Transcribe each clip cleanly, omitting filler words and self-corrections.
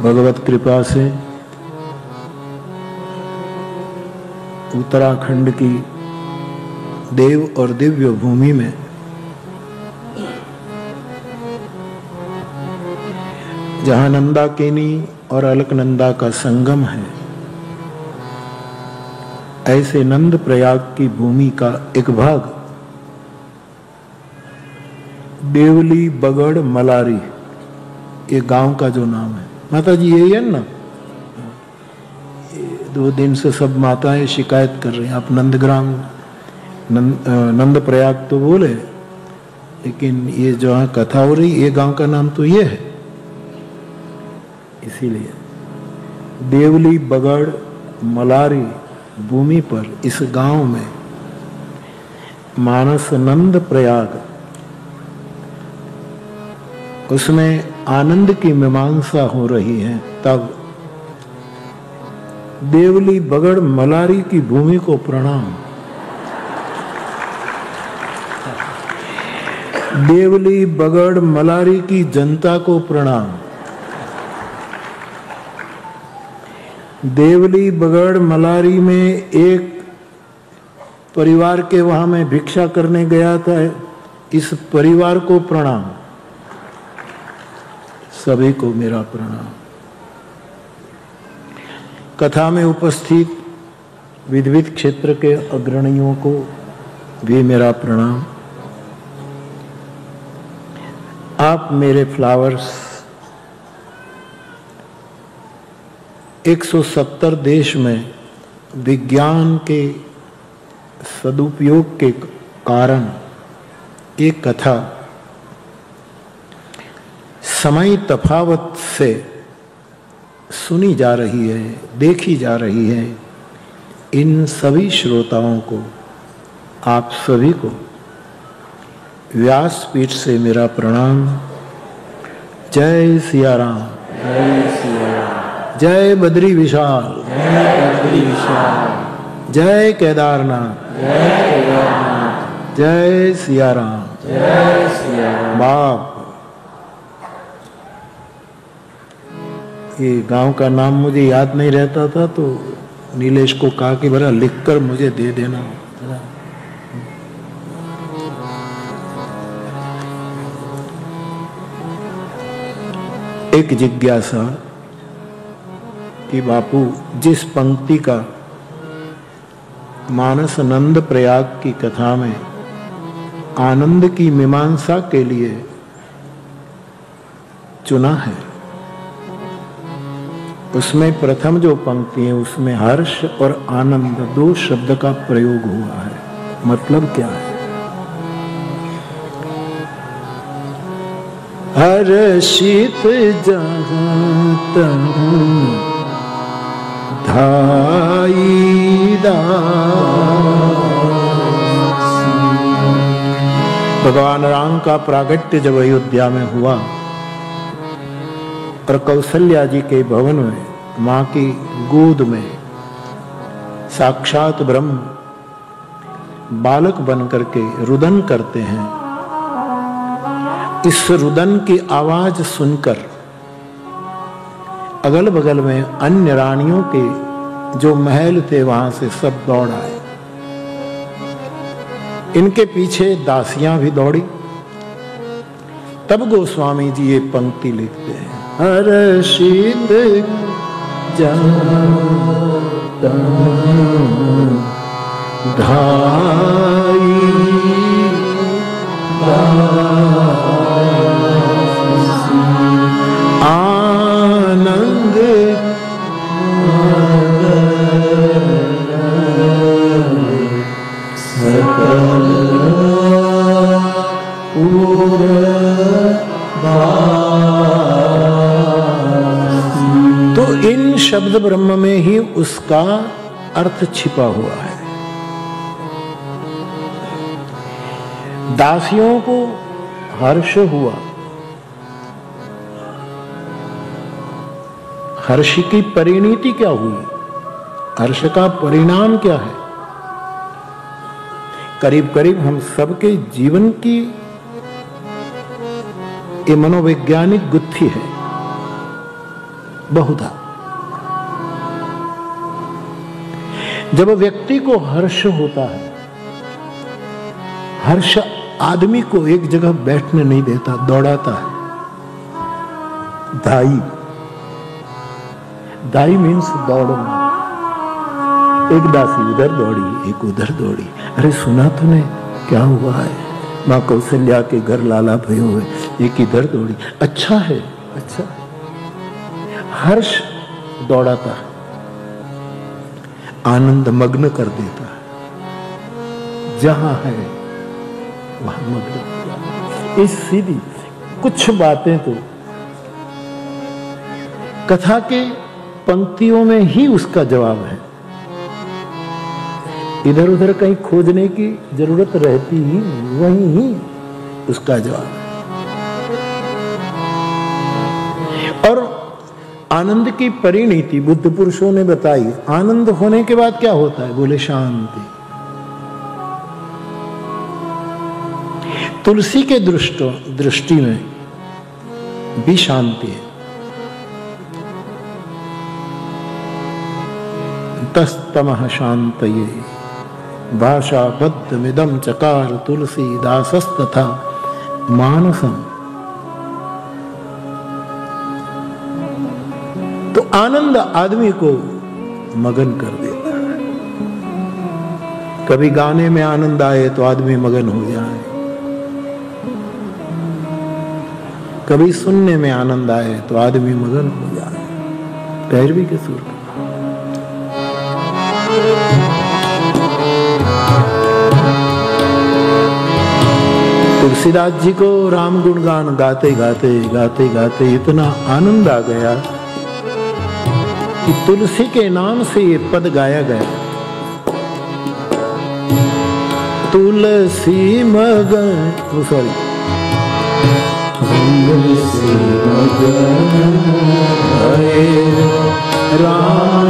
भगवत कृपा से उत्तराखंड की देव और दिव्य भूमि में जहां नंदाकिनी और अलकनंदा का संगम है, ऐसे नंद प्रयाग की भूमि का एक भाग देवली बगड़ मलारी, ये गांव का जो नाम है। माता जी यही है ना? 2 दिन से सब माताएं शिकायत कर रही हैं, आप नंदग्राम नंद प्रयाग तो बोले, लेकिन ये जहाँ कथा हो रही, ये गांव का नाम तो ये है। इसीलिए देवली बगड़ मलारी भूमि पर इस गांव में मानस नंद प्रयाग, उसमें आनंद की मीमांसा हो रही है। तब देवली बगड़ मलारी की भूमि को प्रणाम। देवली बगड़ मलारी की जनता को प्रणाम। देवली बगड़ मलारी में एक परिवार के वहां मैं भिक्षा करने गया था, इस परिवार को प्रणाम। सभी को मेरा प्रणाम। कथा में उपस्थित विविध क्षेत्र के अग्रणियों को भी मेरा प्रणाम। आप मेरे फ्लावर्स 170 देश में विज्ञान के सदुपयोग के कारण एक कथा समय तफावत से सुनी जा रही है, देखी जा रही है। इन सभी श्रोताओं को, आप सभी को व्यासपीठ से मेरा प्रणाम। जय सिया राम। जय सिया राम। जय बद्री विशाल। जय बद्री विशाल। जय केदारनाथ। जय केदारनाथ। जय सिया राम। जय सिया राम। बाप, ये गांव का नाम मुझे याद नहीं रहता था, तो नीलेश को कहा कि बड़ा लिखकर मुझे दे देना। एक जिज्ञासा कि बापू जिस पंक्ति का मानस नंद प्रयाग की कथा में आनंद की मीमांसा के लिए चुना है, उसमें प्रथम जो पंक्ति है उसमें हर्ष और आनंद 2 शब्द का प्रयोग हुआ है। मतलब क्या है? हर्षित जहाँ तहाँ धाई भगवान राम का प्रागट्य जब अयोध्या में हुआ और कौशल्या जी के भवन में मां की गोद में साक्षात ब्रह्म बालक बन करके रुदन करते हैं, इस रुदन की आवाज सुनकर अगल बगल में अन्य रानियों के जो महल थे वहां से सब दौड़ आए। इनके पीछे दासियां भी दौड़ी। तब गोस्वामी जी ये पंक्ति लिखते हैं, हर्षित जहाँ तहाँ धाई आनंद सकल तो इन शब्द ब्रह्म में ही उसका अर्थ छिपा हुआ है। दासियों को हर्ष हुआ, हर्ष की परिणति क्या हुई, हर्ष का परिणाम क्या है? करीब करीब हम सबके जीवन की ये मनोवैज्ञानिक गुत्थी है। बहुधा जब व्यक्ति को हर्ष होता है, हर्ष आदमी को एक जगह बैठने नहीं देता, दौड़ाता है। दाई मीन्स दौड़ना। एक दासी उधर दौड़ी, एक उधर दौड़ी। अरे सुना तूने क्या हुआ है? माँ कौशल्या के घर लाला भयो है, एक इधर दौड़ी। अच्छा है, अच्छा है। हर्ष दौड़ाता है, आनंद मग्न कर देता है। जहां है वहां मग्न हो जाता है। इस सीधी कुछ बातें तो कथा के पंक्तियों में ही उसका जवाब है, इधर उधर कहीं खोजने की जरूरत रहती ही नहीं, वहीं ही उसका जवाब है। और आनंद की परिणति बुद्ध पुरुषों ने बताई। आनंद होने के बाद क्या होता है? बोले शांति। तुलसी के दृष्टि में भी शांति है। तस्तमः शांतये भाषा बद्धमिदं चकार तुलसी दासस्तथा मानसम। तो आनंद आदमी को मगन कर देता है। कभी गाने में आनंद आए तो आदमी मगन हो जाए, कभी सुनने में आनंद आए तो आदमी मगन हो जाए। पैरवी के सुर तुलसीदास जी को राम गुणगान गाते गाते गाते गाते इतना आनंद आ गया कि तुलसी के नाम से ये पद गाया गया। तुलसी मगन, सॉरी, तुलसी मगन भये राम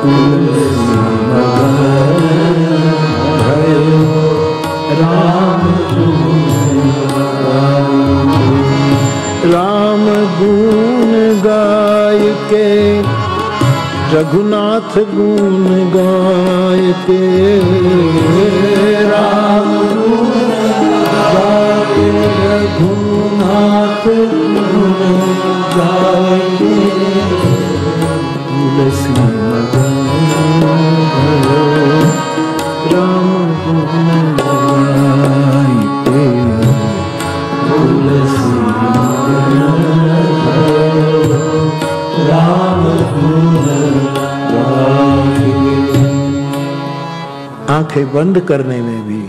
तुलसी मगन भयो राम राम गुण गाय के रघुनाथ गुण गाय के राम गुण गाय रघुनाथ गुण गाय तुलसी मगन राम गुण गाय के तुलसी राम गुण गाय। आंखें बंद करने में भी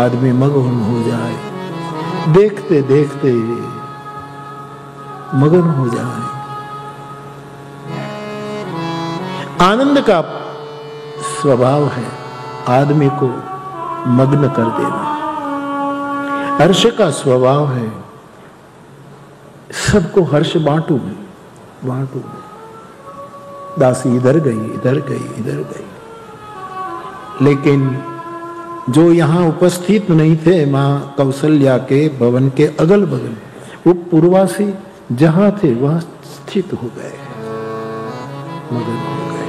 आदमी मगन हो जाए, देखते देखते मगन हो जाए। आनंद का स्वभाव है आदमी को मग्न कर देना। हर्ष का स्वभाव है सबको हर्ष बांटू बांटू। दासी इधर गई, इधर गई, इधर गई, लेकिन जो यहां उपस्थित नहीं थे मां कौशल्या के भवन के अगल बगल, वो पूर्वासी जहां थे वहां स्थित हो गए, मगन हो गए।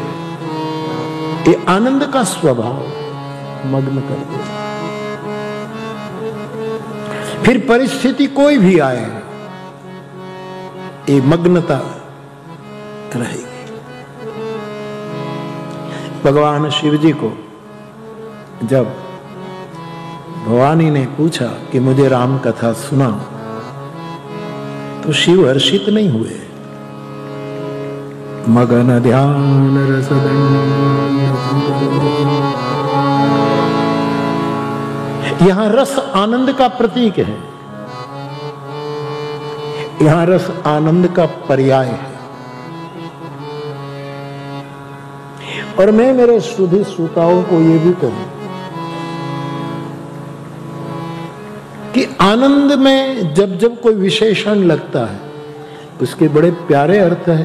ये आनंद का स्वभाव मग्न कर दे। फिर परिस्थिति कोई भी आए, ये मग्नता रहेगी। भगवान शिव जी को जब भवानी ने पूछा कि मुझे राम कथा सुना, तो शिव हर्षित नहीं हुए। मगन ध्यान यहां रस आनंद का प्रतीक है, यहां रस आनंद का पर्याय है। और मैं मेरे सुधी श्रोताओं को यह भी कहूं कि आनंद में जब जब कोई विशेषण लगता है उसके बड़े प्यारे अर्थ है,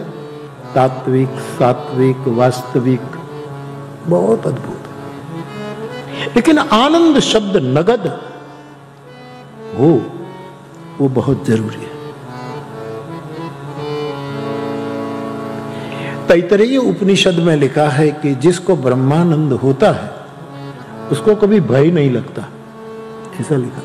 तात्विक, सात्विक, वास्तविक, बहुत अद्भुत। लेकिन आनंद शब्द नगद हो, वो बहुत जरूरी है। तैतरीय उपनिषद में लिखा है कि जिसको ब्रह्मानंद होता है उसको कभी भय नहीं लगता, ऐसा लिखा।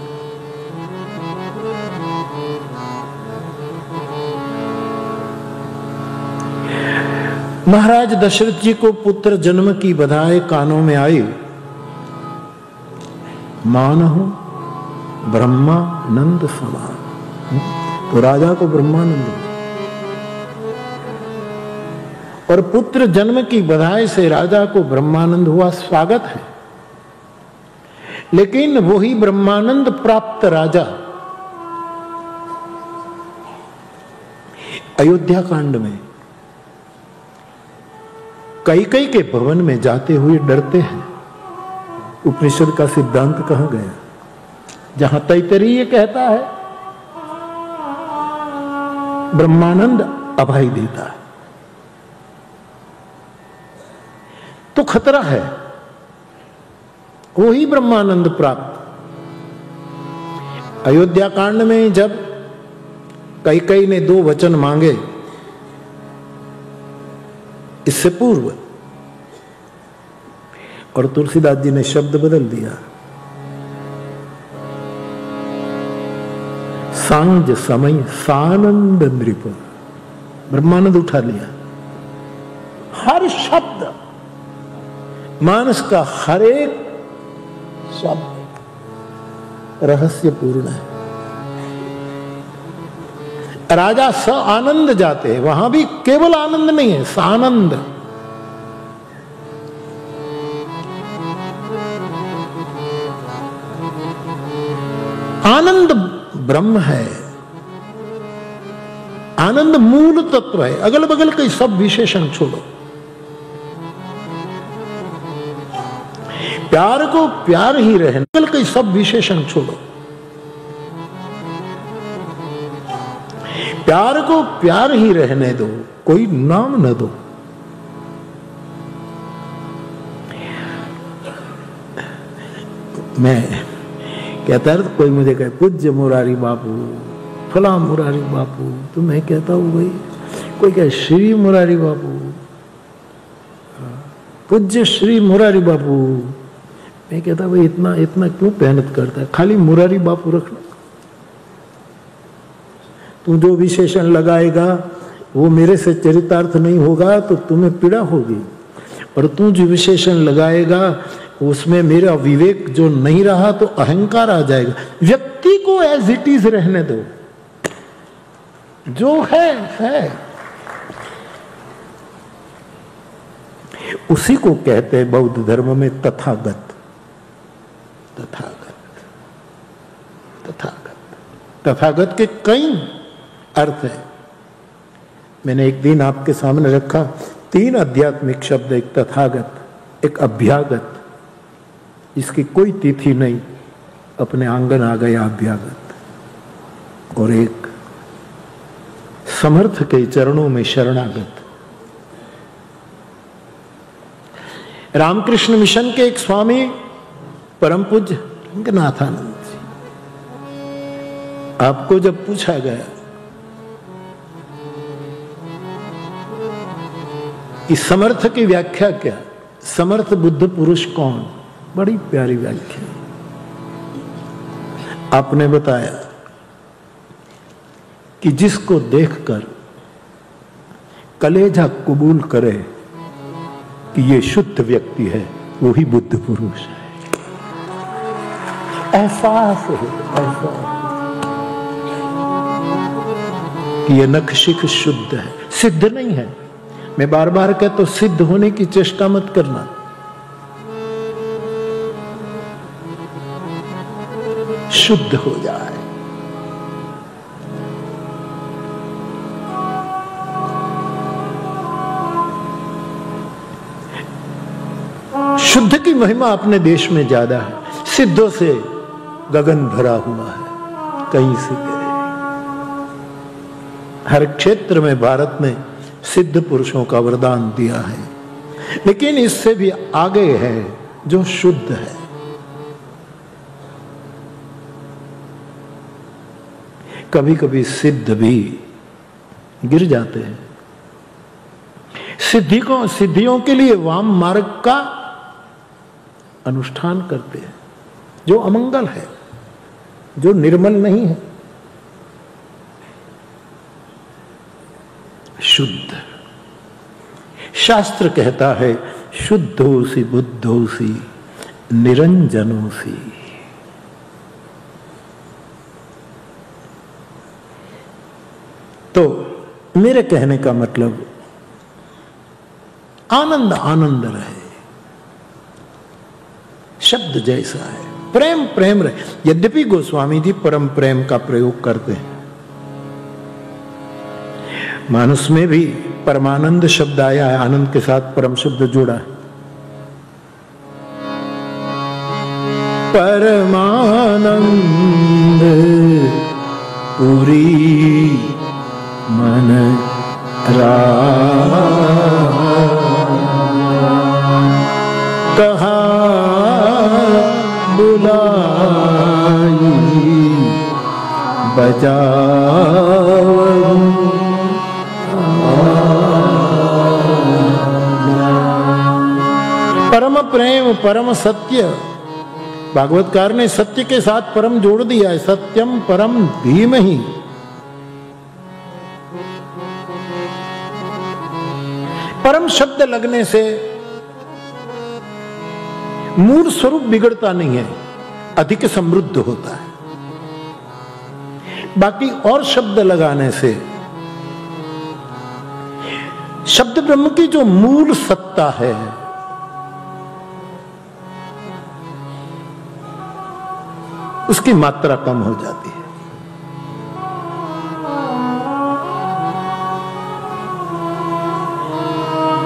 महाराज दशरथ जी को पुत्र जन्म की बधाई कानों में आई। मानहु ब्रह्मानंद समान, तो राजा को ब्रह्मानंद हुआ। और पुत्र जन्म की बधाई से राजा को ब्रह्मानंद हुआ, स्वागत है। लेकिन वही ब्रह्मानंद प्राप्त राजा अयोध्या कांड में कैकेयी के भवन में जाते हुए डरते हैं। उपनिषद का सिद्धांत कहां गया? जहां तैतरीय कहता है ब्रह्मानंद अभय देता है, तो खतरा है। वही ब्रह्मानंद प्राप्त अयोध्या कांड में जब कैकेयी ने 2 वचन मांगे, इससे पूर्व, और तुलसीदास जी ने शब्द बदल दिया। सांझ समय सानंद नृप, ब्रह्मानंद उठा लिया। हर शब्द, मानस का हर एक शब्द रहस्यपूर्ण है। राजा स आनंद जाते हैं, वहां भी केवल आनंद नहीं है, सानंद। आनंद ब्रह्म है, आनंद मूल तत्व है। अगल बगल के सब विशेषण छोड़ो, प्यार को प्यार ही रहने, अगल के सब विशेषण छोड़ो, प्यार को प्यार ही रहने दो, कोई नाम न दो। मैं कहता है, तो कोई मुझे कहे पूज्य मुरारी बापू, फला मुरारी बापू, तो मैं कहता हूं भाई, कोई कहे श्री मुरारी बापू, पूज्य श्री मुरारी बापू, मैं कहता भाई इतना इतना क्यों मेहनत करता है, खाली मुरारी बापू रखना। तू जो विशेषण लगाएगा वो मेरे से चरितार्थ नहीं होगा तो तुम्हें पीड़ा होगी, और तू जो विशेषण लगाएगा उसमें मेरा विवेक जो नहीं रहा तो अहंकार आ जाएगा। व्यक्ति को एज इट इज रहने दो, जो है। उसी को कहते हैं बौद्ध धर्म में तथागत। तथागत, तथागत, तथागत के कई अर्थ है। मैंने एक दिन आपके सामने रखा 3 आध्यात्मिक शब्द, एक तथागत, एक अभ्यागत, इसकी कोई तिथि नहीं, अपने आंगन आ गया अभ्यागत, और एक समर्थ के चरणों में शरणागत। रामकृष्ण मिशन के एक स्वामी परम पूज्य रंगनाथानंद जी, आपको जब पूछा गया कि समर्थ की व्याख्या क्या, समर्थ बुद्ध पुरुष कौन, बड़ी प्यारी व्याख्या आपने बताया कि जिसको देखकर कलेजा कबूल करे कि ये शुद्ध व्यक्ति है, वही बुद्ध पुरुष है। एहसास हो कि ये नखशिख शुद्ध है, सिद्ध नहीं है। मैं बार बार कहता हूं, सिद्ध होने की चेष्टा मत करना। शुद्ध हो जाए। शुद्ध की महिमा अपने देश में ज्यादा है, सिद्धों से गगन भरा हुआ है, कहीं से गिरे। हर क्षेत्र में भारत ने सिद्ध पुरुषों का वरदान दिया है, लेकिन इससे भी आगे है जो शुद्ध है। कभी कभी सिद्ध भी गिर जाते हैं। सिद्धियों के लिए वाम मार्ग का अनुष्ठान करते हैं, जो अमंगल है, जो निर्मल नहीं है। शुद्ध, शास्त्र कहता है शुद्धोसी बुद्धोसी निरंजनोसी। तो मेरे कहने का मतलब आनंद आनंद रहे, शब्द जैसा है, प्रेम प्रेम रहे। यद्यपि गोस्वामी जी परम प्रेम का प्रयोग करते हैं, मानस में भी परमानंद शब्द आया है, आनंद के साथ परम शब्द जोड़ा है। परमानंद पूरी मन कहा बुलाई बजाओ। परम प्रेम परम सत्य, भागवतकार ने सत्य के साथ परम जोड़ दिया है, सत्यम परम धीमहि। परम शब्द लगने से मूल स्वरूप बिगड़ता नहीं है, अधिक समृद्ध होता है। बाकी और शब्द लगाने से शब्द ब्रह्म की जो मूल सत्ता है उसकी मात्रा कम हो जाती है।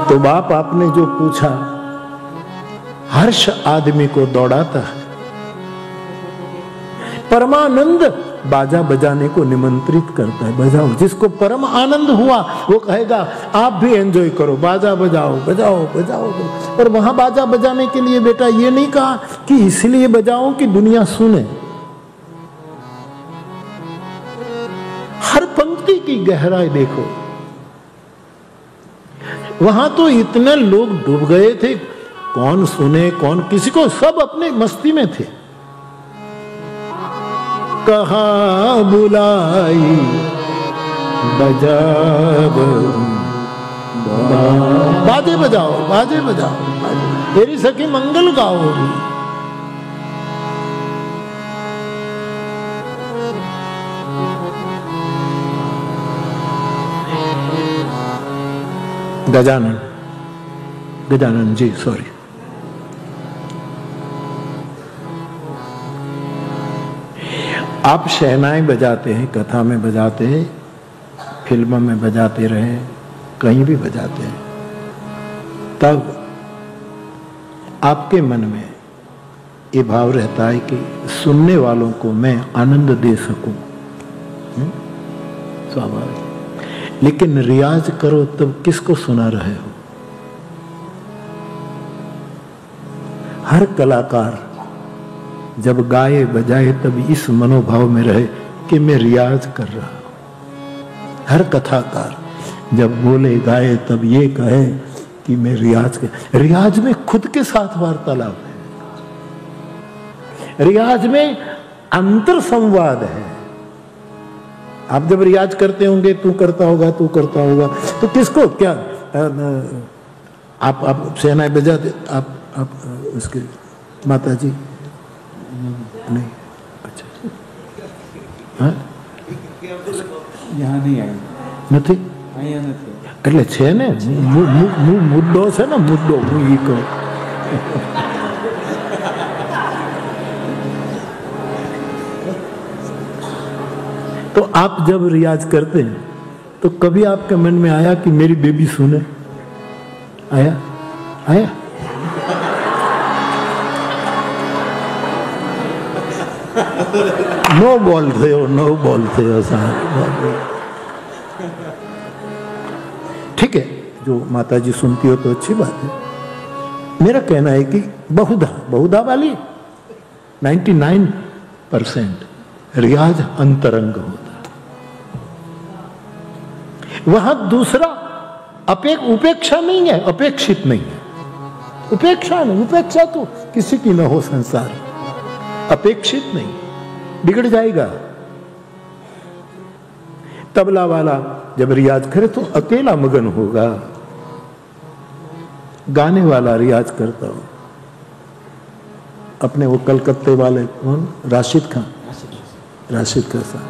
तो बाप आपने जो पूछा, हर्ष आदमी को दौड़ाता है, परमानंद बाजा बजाने को निमंत्रित करता है, बजाओ। जिसको परम आनंद हुआ वो कहेगा आप भी एंजॉय करो, बाजा बजाओ बजाओ बजाओ। और वहां बाजा बजाने के लिए बेटा ये नहीं कहा कि इसलिए बजाओ कि दुनिया सुने। हर पंक्ति की गहराई देखो, वहां तो इतने लोग डूब गए थे, कौन सुने कौन किसी को, सब अपने मस्ती में थे। कहा बुलाई बजाओ, बाजे बजाओ बाजे बजाओ, तेरी सखी मंगल गाओगी। गजानन जी सॉरी, आप शहनाई बजाते हैं, कथा में बजाते हैं, फिल्मों में बजाते रहे, कहीं भी बजाते हैं, तब आपके मन में ये भाव रहता है कि सुनने वालों को मैं आनंद दे सकूं, स्वाभाविक। लेकिन रियाज करो तब किसको सुना रहे हो? हर कलाकार जब गाए बजाए तब इस मनोभाव में रहे कि मैं रियाज कर रहा हूं। हर कथाकार जब बोले गाए तब ये कहे कि मैं रियाज कर, रियाज में खुद के साथ वार्तालाप है, रियाज में अंतर संवाद है। आप जब रियाज करते होंगे, तू करता होगा तू करता होगा, तो किसको क्या आप शहनाई बजाते, आप उसके माता जी नहीं, अच्छा हाँ यहाँ नहीं आए નથી અહીંયા નથી એટલે છે ને મુદ્દો છે ને મુદ્દો હું ઈ કહું। तो आप जब रियाज करते हैं तो कभी आपके मन में आया कि मेरी बेबी सुने? आया आया? नो बोल थे साहब। ठीक है, जो माता जी सुनती हो तो अच्छी बात है। मेरा कहना है कि बहुधा वाली 99% रियाज अंतरंग होता है। वहां दूसरा उपेक्षा नहीं है, अपेक्षित नहीं है। उपेक्षा नहीं, उपेक्षा तो किसी की न हो संसार, अपेक्षित नहीं, बिगड़ जाएगा। तबला वाला जब रियाज करे तो अकेला मगन होगा, गाने वाला रियाज करता हो। अपने वो कलकत्ते वाले कौन, राशिद खान साहब,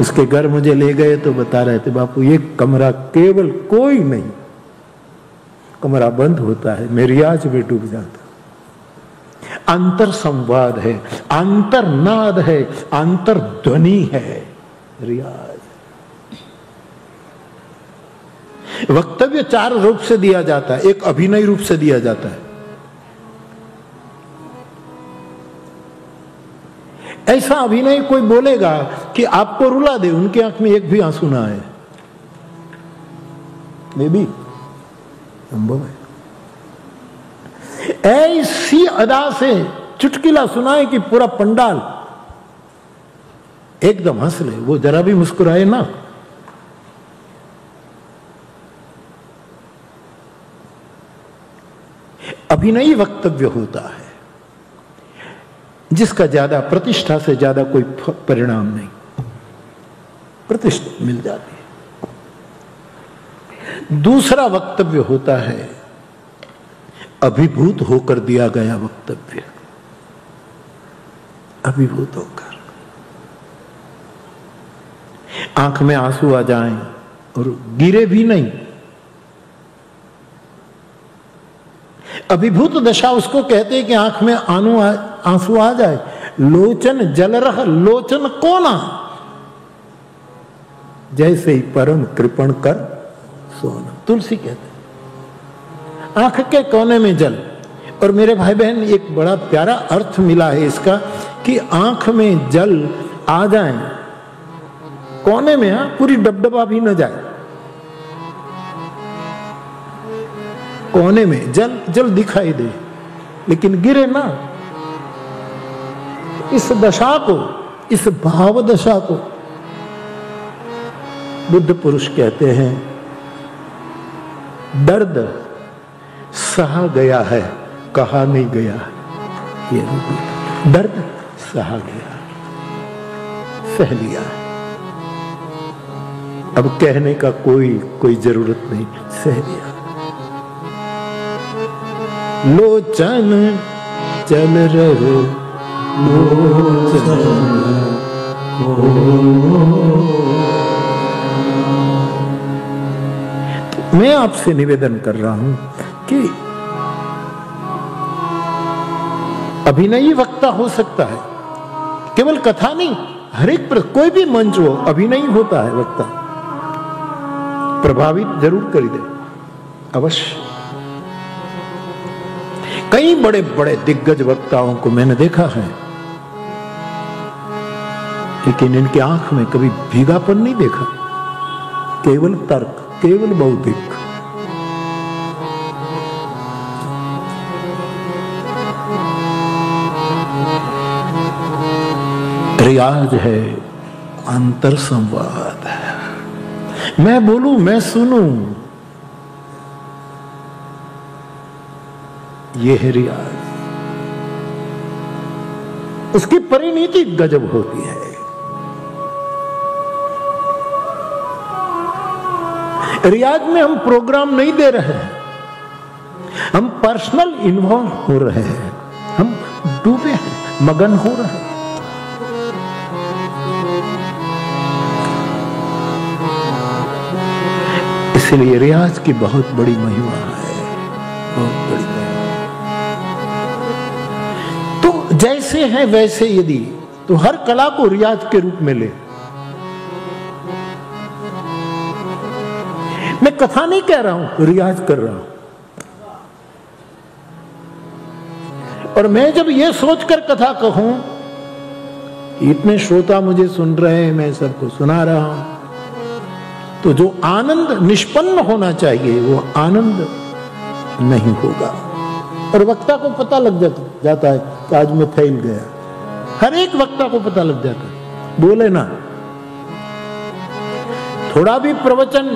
उसके घर मुझे ले गए तो बता रहे थे, बापू ये कमरा केवल कोई नहीं, कमरा बंद होता है, मैं रियाज में डूब जाता। अंतर संवाद है, अंतर्नाद है, अंतर ध्वनि है रियाज। वक्तव्य 4 रूप से दिया जाता है, एक अभिनय रूप से दिया जाता है। ऐसा अभिनय कोई बोलेगा कि आपको रुला दे, उनकी आंख में एक भी आंसू ना आए, मे भी संभव है। ऐसी अदा से चुटकिला सुनाए कि पूरा पंडाल एकदम हंस ले, वो जरा भी मुस्कुराए ना। अभिनयी वक्तव्य होता है जिसका ज्यादा, प्रतिष्ठा से ज्यादा कोई परिणाम नहीं, प्रतिष्ठा मिल जाती है। दूसरा वक्तव्य होता है अभिभूत होकर दिया गया वक्तव्य, अभिभूत होकर, आंख में आंसू आ जाएं और गिरे भी नहीं। अभिभूत दशा उसको कहते हैं कि आंख में आंसू आ जाए। लोचन जल रह लोचन कोना, जैसे ही परम कृपण कर सोना, तुलसी कहते हैं। आंख के कोने में जल। और मेरे भाई बहन, एक बड़ा प्यारा अर्थ मिला है इसका कि आंख में जल आ जाए, कोने में, पूरी डबडबा भी न जाए, कोने में जल जल दिखाई दे लेकिन गिरे ना। इस दशा को, इस भाव दशा को बुद्ध पुरुष कहते हैं दर्द सहा गया है, कहा नहीं गया। ये दर्द सहा गया, सह लिया, अब कहने का कोई जरूरत नहीं, सह लिया। लोचन चल रहे लोचन मैं आपसे निवेदन कर रहा हूं कि अभिनयी वक्ता हो सकता है, केवल कथा नहीं, हर एक पर कोई भी मंच हो अभिनयी होता है वक्ता, प्रभावित जरूर कर दे अवश्य। कई बड़े बड़े दिग्गज वक्ताओं को मैंने देखा है, लेकिन इनकी आंख में कभी भीगापन नहीं देखा, केवल तर्क, केवल बौद्धिक। रियाज है, अंतर संवाद है। मैं बोलूं, मैं सुनूं, ये है रियाज। उसकी परिणति गजब होती है। रियाज में हम प्रोग्राम नहीं दे रहे हैं, हम पर्सनल इन्वॉल्व हो रहे हैं, हम डूबे हैं, मगन हो रहे हैं। इसलिए रियाज की बहुत बड़ी महिमा है, बहुत बड़ी महिमा। तो जैसे है वैसे यदि, तो हर कला को रियाज के रूप में ले। मैं कथा नहीं कह रहा हूं, रियाज कर रहा हूं। और मैं जब ये सोचकर कथा कहूं कि इतने श्रोता मुझे सुन रहे हैं, मैं सबको सुना रहा हूं, तो जो आनंद निष्पन्न होना चाहिए वो आनंद नहीं होगा। और वक्ता को पता लग जाता है कि आज मैं फैल गया। हर एक वक्ता को पता लग जाता है, बोले ना, थोड़ा भी प्रवचन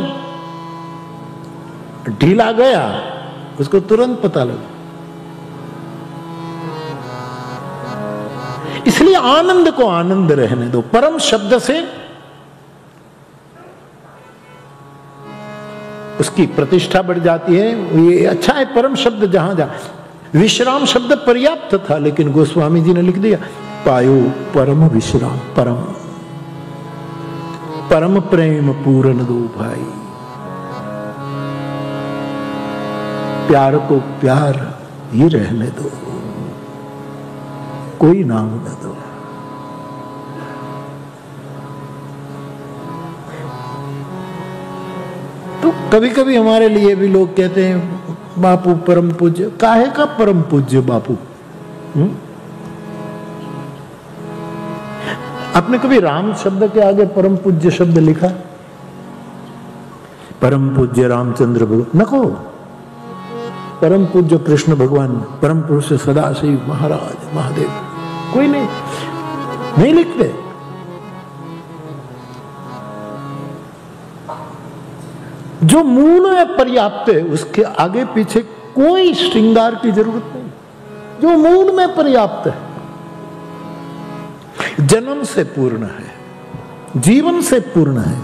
ढीला गया उसको तुरंत पता लगा। इसलिए आनंद को आनंद रहने दो। परम शब्द से उसकी प्रतिष्ठा बढ़ जाती है। ये अच्छा है परम शब्द जहां जा। विश्राम शब्द पर्याप्त था, लेकिन गोस्वामी जी ने लिख दिया पायो परम विश्राम। परम परम प्रेम पूर्ण दो भाई, प्यार को प्यार ही रहने दो, कोई नाम न दो। तो कभी कभी हमारे लिए भी लोग कहते हैं बापू परम पूज्य। काहे का परम पूज्य बापू? आपने कभी राम शब्द के आगे परम पूज्य शब्द लिखा? परम पूज्य रामचंद्र भगवान नको, परम पूज्य कृष्ण भगवान, परम पुरुष सदाशिव महाराज महादेव, कोई नहीं लिखते। जो मूल में पर्याप्त है उसके आगे पीछे कोई श्रृंगार की जरूरत नहीं। जो मूल में पर्याप्त है, जन्म से पूर्ण है, जीवन से पूर्ण है।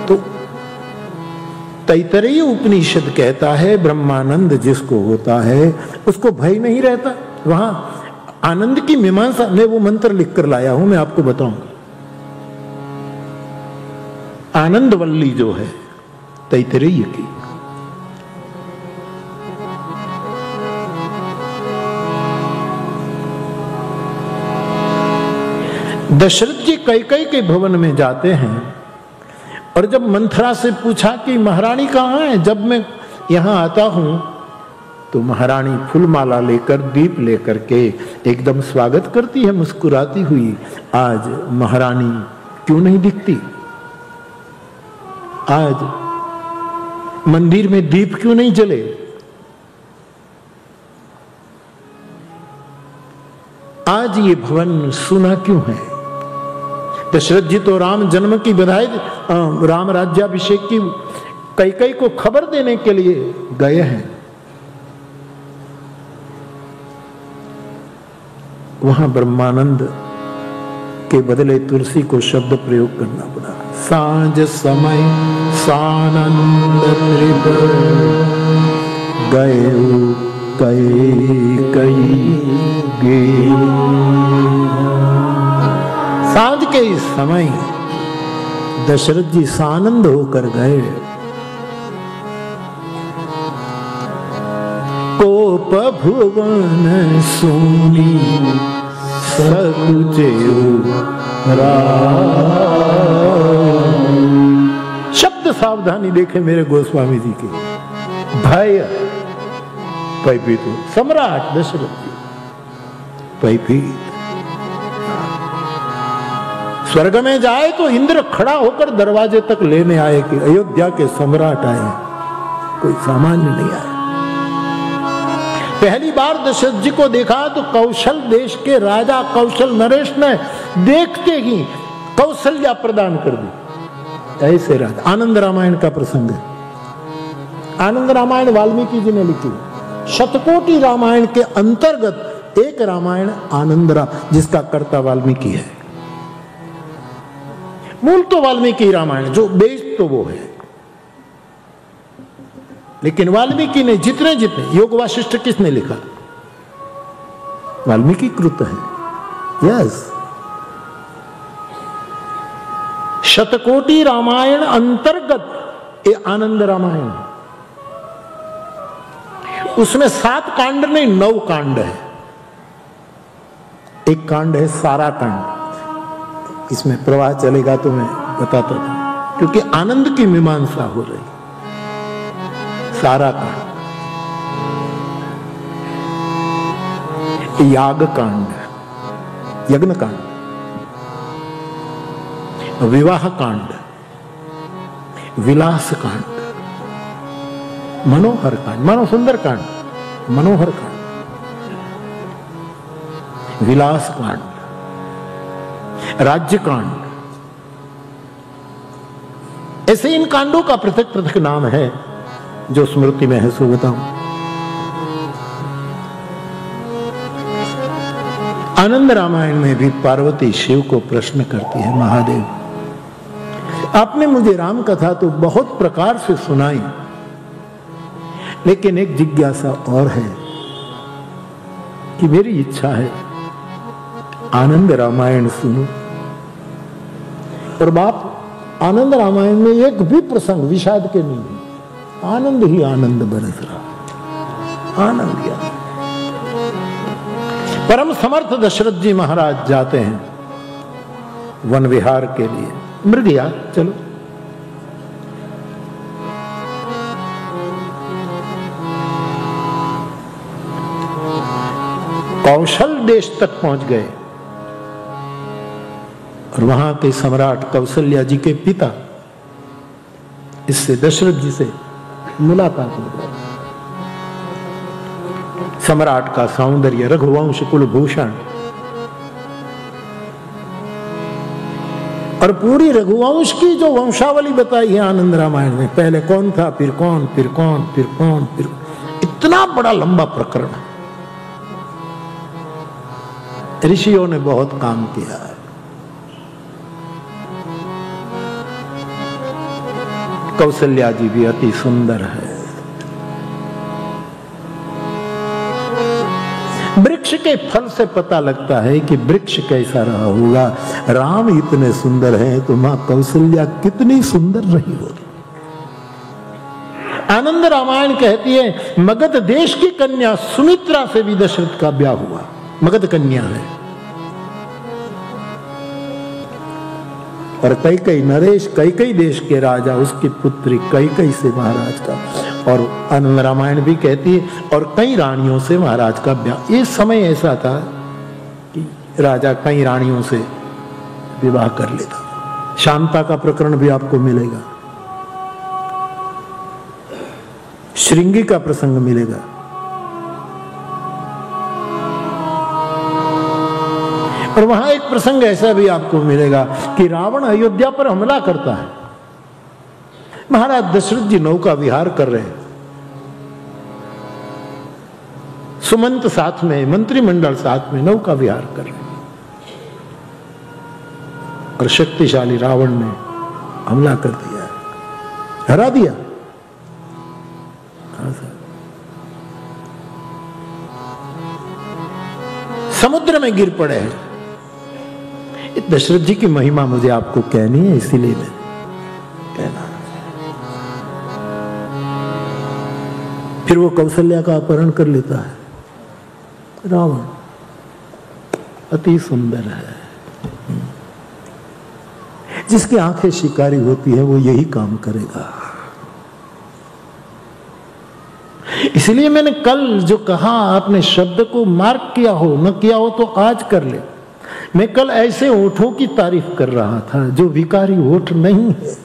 तो तैतरीय उपनिषद कहता है ब्रह्मानंद जिसको होता है उसको भय नहीं रहता। वहां आनंद की मीमांसा, मैं वो मंत्र लिख कर लाया हूं, मैं आपको बताऊंगा। आनंद वल्ली जो है तैतरीय की, दशरथ जी कैकेयी के भवन में जाते हैं और जब मंथरा से पूछा कि महारानी कहाँ है, जब मैं यहां आता हूं तो महारानी फूलमाला लेकर दीप लेकर के एकदम स्वागत करती है मुस्कुराती हुई। आज महारानी क्यों नहीं दिखती? आज मंदिर में दीप क्यों नहीं जले? आज ये भवन सुना क्यों है? दशरथ जी तो राम जन्म की बधाई, राम राज्याभिषेक की कैकेयी को खबर देने के लिए गए हैं। वहां ब्रह्मानंद के बदले तुलसी को शब्द प्रयोग करना पड़ा। सांझ समय सानंद त्रिप गए कैकेयी गे। सांझ के इस समय दशरथ जी सानंद होकर गए। कोप भुवन सोनी सकुचे शब्द सावधानी देखे मेरे गोस्वामी जी के। भय भयभीत सम्राट दशरथ जी भयभीत। स्वर्ग में जाए तो इंद्र खड़ा होकर दरवाजे तक लेने आए कि अयोध्या के सम्राट आए, कोई सामान्य नहीं आया। पहली बार दशरथ जी को देखा तो कौशल देश के राजा कौशल नरेश ने देखते ही कौशल्या प्रदान कर दी। ऐसे राजा। आनंद रामायण का प्रसंग है। आनंद रामायण वाल्मीकि जी ने लिखी। शतकोटि रामायण के अंतर्गत एक रामायण आनंद जिसका कर्ता वाल्मीकि है। मूल तो वाल्मीकि रामायण, जो बेस तो वो है, लेकिन वाल्मीकि ने जितने योग वासिष्ठ किसने लिखा? वाल्मीकि कृत है। यस, शतकोटि रामायण अंतर्गत ये आनंद रामायण है। उसमें 7 कांड नहीं 9 कांड है। एक कांड है सारा कांड। इसमें प्रवाह चलेगा तो मैं बताता था, क्योंकि आनंद की मीमांसा हो रही। सारा कांड, याग कांड, यज्ञ कांड, विवाह कांड, विलास कांड, मनोहर कांड, मानो सुंदर कांड, मनोहर कांड, विलास कांड, राज्य कांड, ऐसे इन कांडों का पृथक पृथक नाम है जो स्मृति में है, सो बताऊं। आनंद रामायण में भी पार्वती शिव को प्रश्न करती है, महादेव आपने मुझे राम कथा तो बहुत प्रकार से सुनाई, लेकिन एक जिज्ञासा और है कि मेरी इच्छा है आनंद रामायण सुनो। और बाप, आनंद रामायण में एक भी प्रसंग विषाद के नहीं है, आनंद ही आनंद बरस रहा, आनंद ही आनंद। परम समर्थ दशरथ जी महाराज जाते हैं वन विहार के लिए, मृगया चलो। कौशल देश तक पहुंच गए और वहां के सम्राट कौशल्या जी के पिता इससे दशरथ जी से मुलाकात हो गई। सम्राट का सौंदर्य, रघुवंश कुलभूषण, और पूरी रघुवंश की जो वंशावली बताई है आनंद रामायण में, पहले कौन था, फिर कौन, फिर कौन, फिर कौन, फिर इतना बड़ा लंबा प्रकरण है। ऋषियों ने बहुत काम किया है। कौशल्या जी भी अति सुंदर है। वृक्ष के फल से पता लगता है कि वृक्ष कैसा रहा होगा। राम इतने सुंदर हैं तो मां कौशल्या कितनी सुंदर रही होगी। आनंद रामायण कहती है मगध देश की कन्या सुमित्रा से भी दशरथ का ब्याह हुआ, मगध कन्या है। और कई नरेश कई देश के राजा उसकी पुत्री कई से महाराज का, और आनंद रामायण भी कहती है और कई रानियों से महाराज का ब्याह। ये समय ऐसा था कि राजा कई रानियों से विवाह कर लेता। शांता का प्रकरण भी आपको मिलेगा, श्रृंगी का प्रसंग मिलेगा। और वहां एक प्रसंग ऐसा भी आपको मिलेगा कि रावण अयोध्या पर हमला करता है। महाराज दशरथ जी नौका विहार कर रहे हैं, सुमंत साथ में, मंत्रिमंडल साथ में नौका विहार कर रहे हैं, और शक्तिशाली रावण ने हमला कर दिया, हरा दिया। समुद्र में गिर पड़े हैं। दशरथ जी की महिमा मुझे आपको कहनी है, इसीलिए मैं कहना। फिर वो कौशल्या का अपहरण कर लेता है। रावण अति सुंदर है, जिसकी आंखें शिकारी होती है वो यही काम करेगा। इसलिए मैंने कल जो कहा, आपने शब्द को मार्क किया हो न किया हो तो आज कर ले। मैं कल ऐसे होठों की तारीफ कर रहा था जो विकारी होठ नहीं है,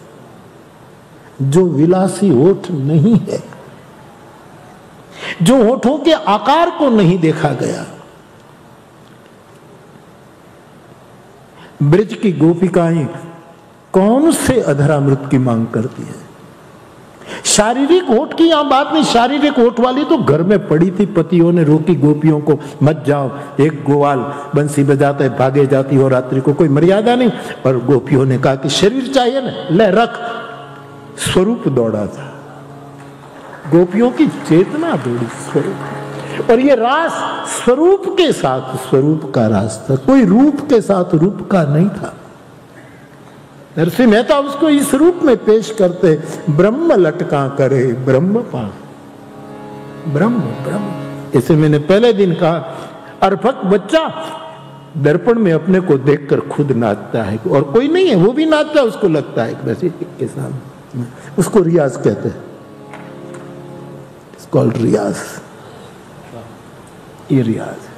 जो विलासी होठ नहीं है, जो होठों के आकार को नहीं देखा गया। ब्रज की गोपिकाएं कौन से अधरामृत की मांग करती है? शारीरिक होठ की यहां बात नहीं, शारीरिक होठ वाली तो घर में पड़ी थी, पतियों ने रोकी गोपियों को, मत जाओ, एक गोवाल बंसी बजाता है भागे जाती हो रात्रि को, कोई मर्यादा नहीं। पर गोपियों ने कहा कि शरीर चाहिए ना, ले रख। स्वरूप दौड़ा था, गोपियों की चेतना दौड़ी स्वरूप। और ये रास स्वरूप के साथ स्वरूप का रास था, कोई रूप के साथ रूप का नहीं था। नरसिंह मेहता उसको इस रूप में पेश करते, ब्रह्म लटका करे ब्रह्म पा, ब्रह्म ब्रह्म। इसे मैंने पहले दिन कहा, अर्भक बच्चा दर्पण में अपने को देखकर खुद नाचता है, और कोई नहीं है वो भी नाचता है, उसको लगता है वैसे के सामने। उसको रियाज कहते हैं, इट्स कॉल्ड रियाज। ये रियाज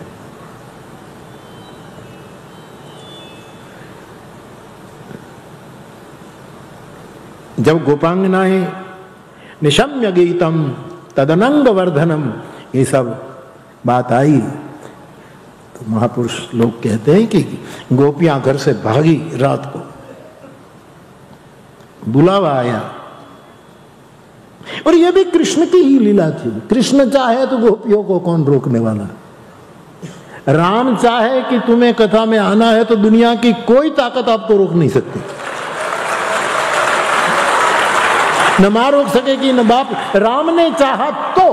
जब गोपांगनाएं निशम्य गीतम तदनंग वर्धनम, ये सब बात आई तो महापुरुष लोग कहते हैं कि गोपियां घर से भागी रात को, बुलावा आया। और यह भी कृष्ण की ही लीला थी। कृष्ण चाहे तो गोपियों को कौन रोकने वाला। राम चाहे कि तुम्हें कथा में आना है तो दुनिया की कोई ताकत आपको रोक नहीं सकती। न मां रोक सकेगी न बाप। राम ने चाहा तो।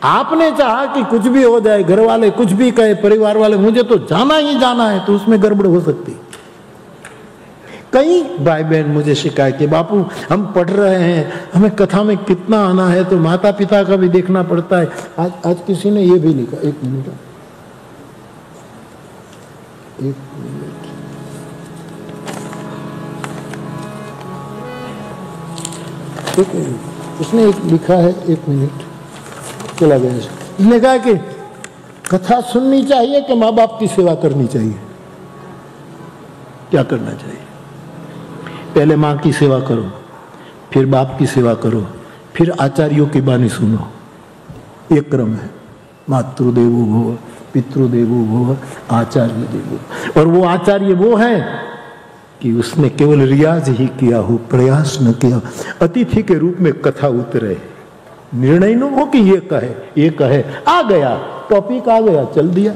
आपने चाहा कि कुछ भी हो जाए, घर वाले कुछ भी कहे, परिवार वाले मुझे तो जाना ही जाना है, तो उसमें गड़बड़ हो सकती। कई भाई बहन मुझे शिकायत की, बापू हम पढ़ रहे हैं, हमें कथा में कितना आना है, तो माता पिता का भी देखना पड़ता है। आज किसी ने ये भी लिखा, एक मिनट, उसने एक लिखा है, एक मिनट चला गया। इसने कहा कि कथा सुननी चाहिए कि माँ बाप की सेवा करनी चाहिए। क्या करना चाहिए? पहले माँ की सेवा करो, फिर बाप की सेवा करो, फिर आचार्यों की बानी सुनो। ये क्रम है। मातृदेवो भव, पितृदेवो भव, आचार्य देवो। और वो आचार्य वो है कि उसने केवल रियाज ही किया हो, प्रयास न किया। अतिथि के रूप में कथा उतरे, निर्णय न हो कि ये कहे, आ गया टॉपिक, आ गया चल दिया।